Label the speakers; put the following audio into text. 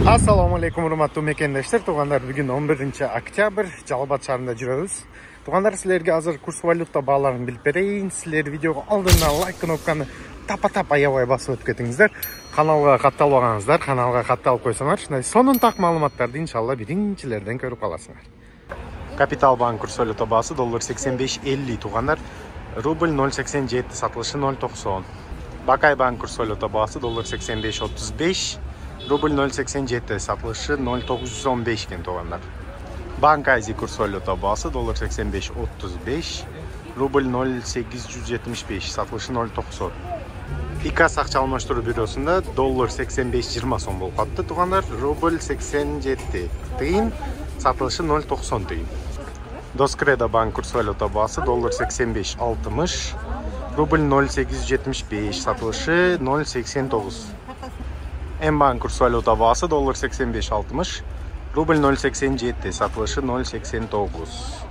Speaker 1: Assalamu alaikum урматтуу мекендештер. Тугандар, бүгүн 11-октябрь, Жалал Абад шаарында жүрөбүз. Тугандар, силерге азыр курс валюта бааларын билип берейин. Силер видеого алдынан лайк кнопканы тапа-тап аябай басып өтүп кетиңиздер. Каналга катталбагансыздар, каналга катталып койсоңар, сонун так маалыматтарды иншалла биринчилерден көрүп каласыңар. Капитал банк курс валюта баасы $85.50 тугандар. Рубль 0.87, сатылышы 0.90. Бакай банк курс валюта баасы $85.35. Рубль 0.87, сатылышы 0.915 кен тугандар. Банк Азия курс валюта баасы $85.35, рубль 0.875, сатылышы 0.90. ИКАС акча алмаштыруу бюросунда $85.20 сом болуп калды тугандар. Рубль 87 тыйын, сатылышы 0.90 тыйын. Доскреда банк курс валюта баасы $85.60, рубль 0.875, сатылышы 0.89. М-банк курс валюта баасы $85.60, рубль 0.87, сатылышы 0.89.